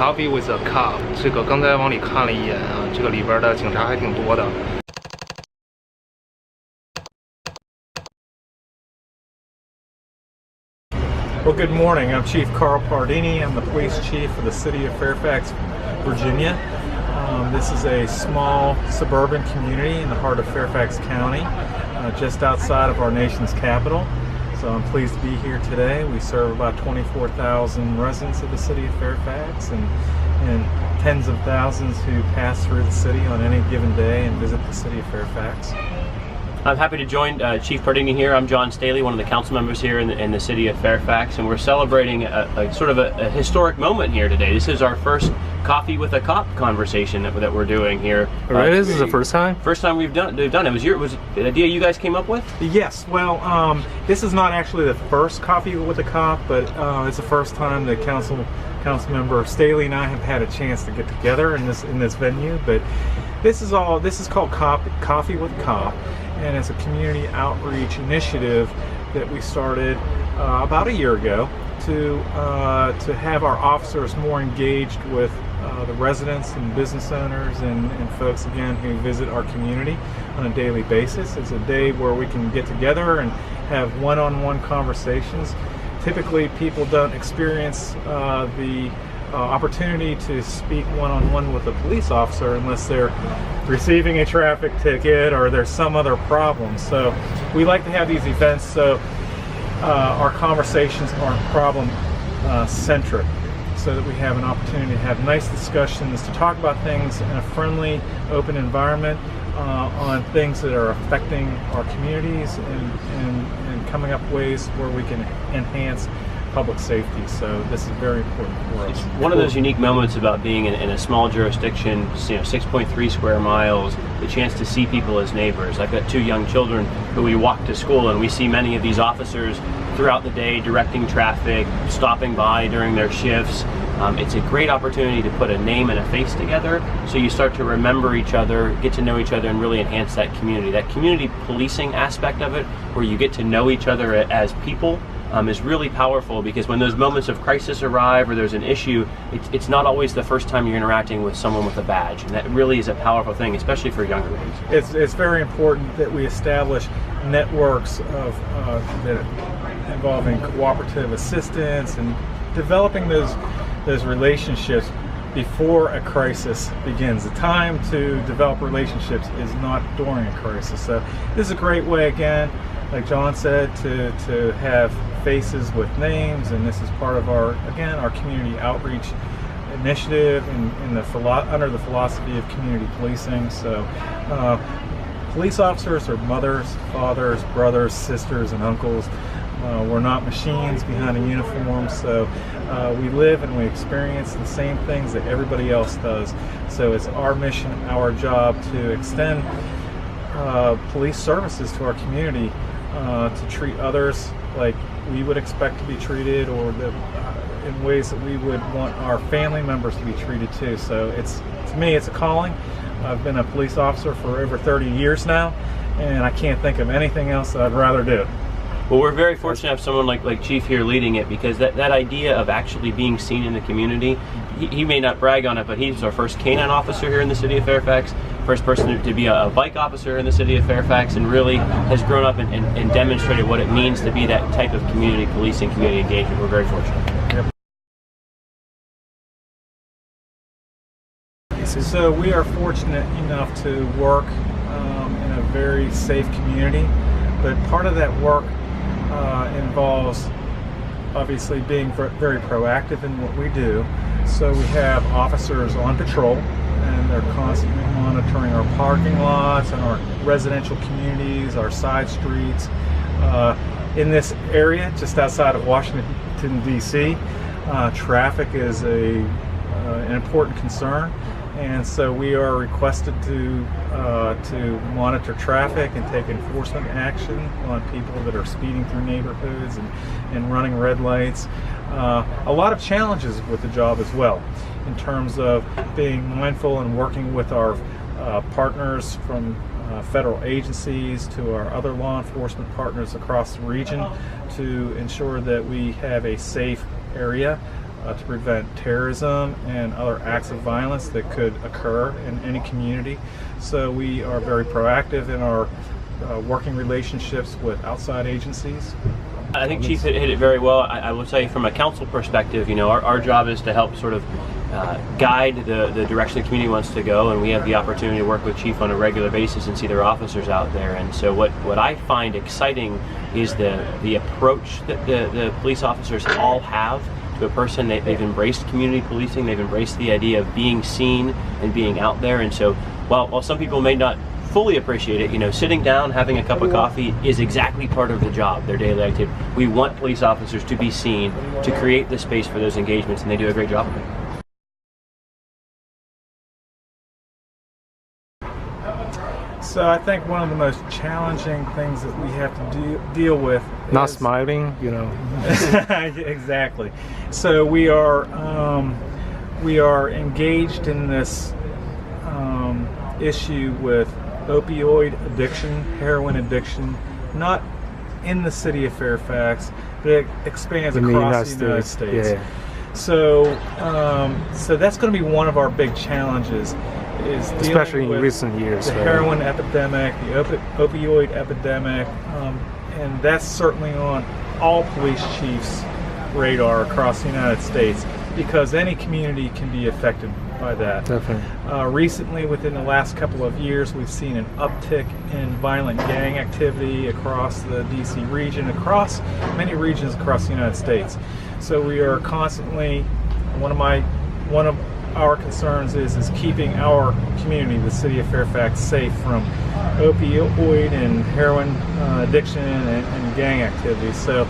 Coffee with a Cop， 这个刚才往里看了一眼啊，这个里边的警察还挺多的。Well, good morning. I'm Chief Carl Pardini. I'm the police chief for the city of Fairfax, Virginia. This is a small suburban community in the heart of Fairfax County, just outside of our nation's capital. So I'm pleased to be here today. We serve about 24,000 residents of the city of Fairfax and tens of thousands who pass through the city on any given day and visit the city of Fairfax. I'm happy to join Chief Pardini here. I'm John Staley, one of the council members here in the city of Fairfax, and we're celebrating a sort of a historic moment here today. This is our first Coffee with a Cop conversation that we're doing here. Really? This is the first time? First time we've done it. Was the idea you guys came up with? Yes. Well, this is not actually the first Coffee with a Cop, but it's the first time that council member Staley and I have had a chance to get together in this venue. But this is called Coffee with Cop, and it's a community outreach initiative that we started about a year ago to have our officers more engaged with the residents and business owners and folks again who visit our community on a daily basis. It's a day where we can get together and have one-on-one conversations. Typically people don't experience the opportunity to speak one-on-one with a police officer unless they're receiving a traffic ticket or there's some other problem. So we like to have these events so our conversations aren't problem centric, so that we have an opportunity to have nice discussions, to talk about things in a friendly, open environment on things that are affecting our communities and coming up ways where we can enhance public safety. So this is very important for us. It's one of those unique moments about being in a small jurisdiction, 6.3 square miles, the chance to see people as neighbors. I've got two young children who we walk to school, and we see many of these officers throughout the day directing traffic, stopping by during their shifts. It's a great opportunity to put a name and a face together, so you start to remember each other, get to know each other, and really enhance that community. That community policing aspect of it, where you get to know each other as people, is really powerful, because when those moments of crisis arrive or there's an issue, it's not always the first time you're interacting with someone with a badge, and that really is a powerful thing, especially for younger ones. It's very important that we establish networks of that involving cooperative assistance and developing those relationships before a crisis begins. The time to develop relationships is not during a crisis. So this is a great way, again, like John said, to have faces with names, and this is part of our community outreach initiative under the philosophy of community policing. So police officers are mothers, fathers, brothers, sisters, and uncles. We're not machines behind a uniform, so we live and we experience the same things that everybody else does. So it's our mission, our job to extend police services to our community, to treat others like we would expect to be treated, or in ways that we would want our family members to be treated too. So to me, it's a calling. I've been a police officer for over 30 years now, and I can't think of anything else that I'd rather do. Well, we're very fortunate to have someone like Chief here leading it, because that idea of actually being seen in the community, he may not brag on it, but he's our first canine officer here in the city of Fairfax, first person to be a bike officer in the city of Fairfax, and really has grown up and demonstrated what it means to be that type of community policing, community engagement. We're very fortunate. Yep. So we are fortunate enough to work in a very safe community, but part of that work involves obviously being very proactive in what we do. So we have officers on patrol, and they're constantly monitoring our parking lots and our residential communities, our side streets. In this area, just outside of Washington, D.C., traffic is an important concern, and so we are requested to monitor traffic and take enforcement action on people that are speeding through neighborhoods and running red lights. A lot of challenges with the job as well, in terms of being mindful and working with our partners from federal agencies to our other law enforcement partners across the region to ensure that we have a safe area to prevent terrorism and other acts of violence that could occur in any community. So we are very proactive in our working relationships with outside agencies. I think Chief hit it very well. I will tell you from a council perspective, our job is to help sort of guide the direction the community wants to go, and we have the opportunity to work with Chief on a regular basis and see their officers out there. And so what I find exciting is the approach that the police officers all have to a person. They've embraced community policing, they've embraced the idea of being seen and being out there. And so while some people may not fully appreciate it, sitting down, having a cup of coffee is exactly part of the job, their daily activity. We want police officers to be seen, to create the space for those engagements, and they do a great job of it. So I think one of the most challenging things that we have to deal with Not is smiling, Exactly. So we are engaged in this issue with opioid addiction, heroin addiction, not in the city of Fairfax, but it expands across the United States. Yeah. So that's going to be one of our big challenges, is Especially in with recent years. the heroin epidemic, the opioid epidemic, and that's certainly on all police chiefs' radar across the United States, because any community can be affected by that. Definitely. Recently, within the last couple of years, we've seen an uptick in violent gang activity across the DC region, across many regions across the United States. So we are constantly, one of our concerns is keeping our community, the city of Fairfax, safe from opioid and heroin addiction and gang activity. So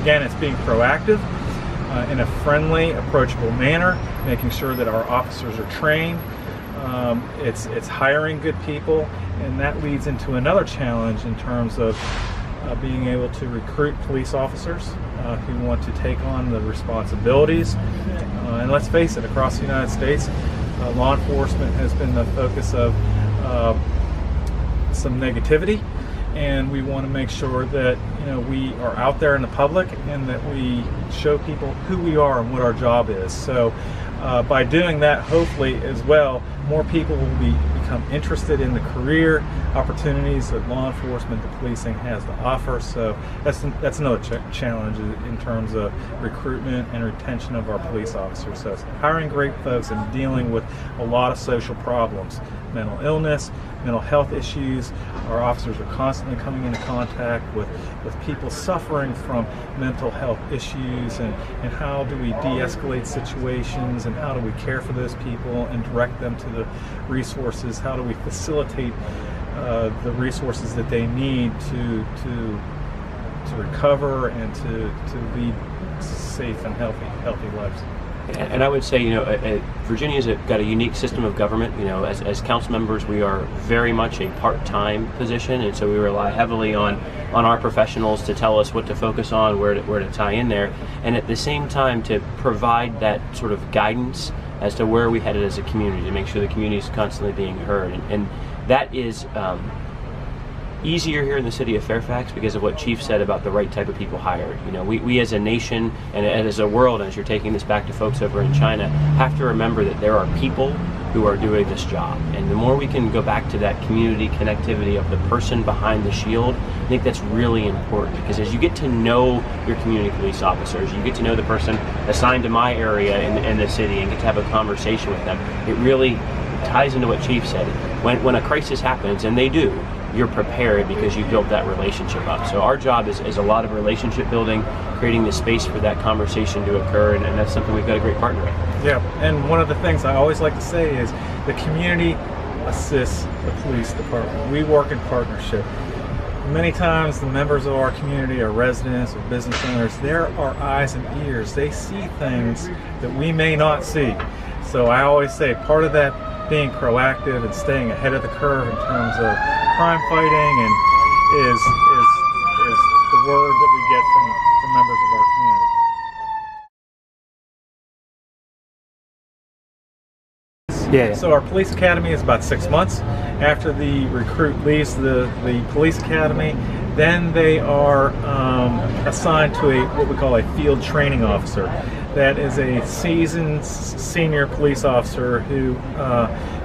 again, it's being proactive in a friendly, approachable manner, making sure that our officers are trained. It's hiring good people, and that leads into another challenge in terms of being able to recruit police officers who want to take on the responsibilities. And let's face it, across the United States, law enforcement has been the focus of some negativity, and we want to make sure that we are out there in the public and that we show people who we are and what our job is. So by doing that, hopefully as well, more people will become interested in the career opportunities that law enforcement, the policing has to offer. So that's another challenge in terms of recruitment and retention of our police officers. So it's hiring great folks and dealing with a lot of social problems, mental illness, mental health issues. Our officers are constantly coming into contact with people suffering from mental health issues, and how do we de-escalate situations, and how do we care for those people and direct them to the resources, how do we facilitate the resources that they need to recover and to lead safe and healthy lives. And I would say, Virginia's got a unique system of government. As council members, we are very much a part-time position, and so we rely heavily on our professionals to tell us what to focus on, where to tie in there, and at the same time to provide that sort of guidance as to where we headed as a community, to make sure the community is constantly being heard. And that is easier here in the city of Fairfax because of what Chief said about the right type of people hired. We as a nation and as a world, as you're taking this back to folks over in China, have to remember that there are people who are doing this job. And the more we can go back to that community connectivity of the person behind the shield, I think that's really important, because as you get to know your community police officers, you get to know the person assigned to my area in the city and get to have a conversation with them, it really ties into what Chief said. When a crisis happens, and they do, you're prepared because you built that relationship up. So our job is a lot of relationship building, creating the space for that conversation to occur, and that's something we've got a great partner in. Yeah, and one of the things I always like to say is the community assists the police department. We work in partnership. Many times the members of our community, our residents or business owners, they're our eyes and ears. They see things that we may not see. So I always say part of that being proactive and staying ahead of the curve in terms of crime fighting and is the word that we get from members of our community. Yeah. So our police academy is about 6 months. After the recruit leaves the police academy, then they are assigned to what we call a field training officer. that is a seasoned senior police officer who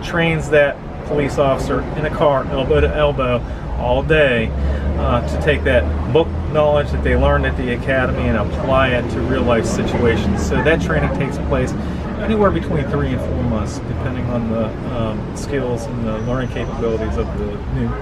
trains that police officer in a car, elbow to elbow, all day, to take that book knowledge that they learned at the academy and apply it to real life situations. So that training takes place anywhere between 3 and 4 months, depending on the skills and the learning capabilities of the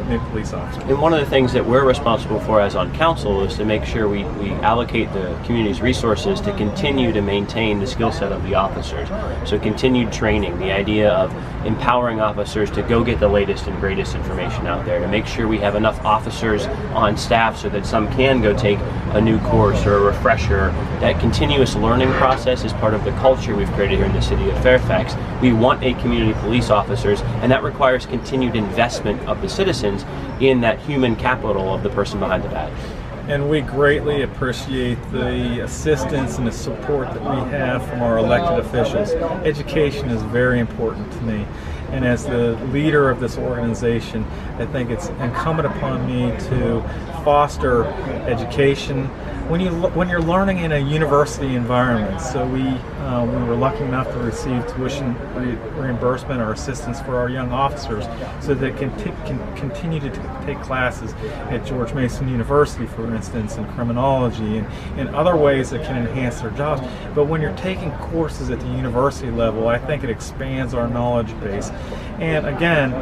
new police officer. And one of the things that we're responsible for as on council is to make sure we allocate the community's resources to continue to maintain the skill set of the officers. So continued training, the idea of empowering officers to go get the latest and greatest information out there, to make sure we have enough officers on staff so that some can go take a new course or a refresher. That continuous learning process is part of the culture we've created here in the city of Fairfax. We want a community police officers, and that requires continued investment of the citizens in that human capital of the person behind the badge. And we greatly appreciate the assistance and the support that we have from our elected officials. Education is very important to me. And as the leader of this organization, I think it's incumbent upon me to foster education when you're learning in a university environment. So we were lucky enough to receive tuition reimbursement or assistance for our young officers, so they can continue to take classes at George Mason University, for instance, in criminology and in other ways that can enhance their jobs. But when you're taking courses at the university level, I think it expands our knowledge base. And again,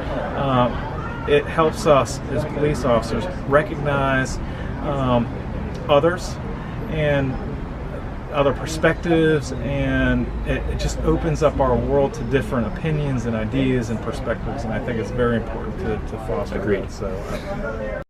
it helps us as police officers recognize others and other perspectives, and it just opens up our world to different opinions and ideas and perspectives, and I think it's very important to foster. Agreed. That. So.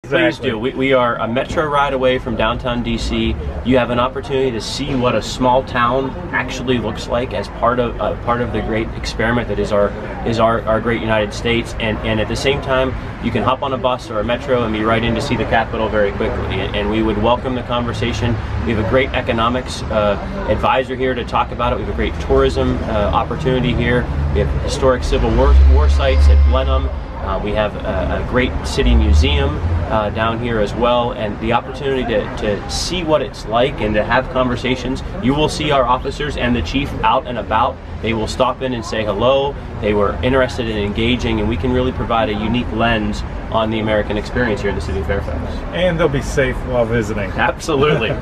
Please do. We are a metro ride away from downtown DC. You have an opportunity to see what a small town actually looks like as part of the great experiment that is our great United States. And at the same time, you can hop on a bus or a metro and be right in to see the Capitol very quickly. And we would welcome the conversation. We have a great economics advisor here to talk about it. We have a great tourism opportunity here. We have historic Civil War sites at Blenheim. We have a great city museum down here as well, and the opportunity to see what it's like and to have conversations. You will see our officers and the chief out and about. They will stop in and say hello. They were interested in engaging, and we can really provide a unique lens on the American experience here in the city of Fairfax. And they'll be safe while visiting. Absolutely.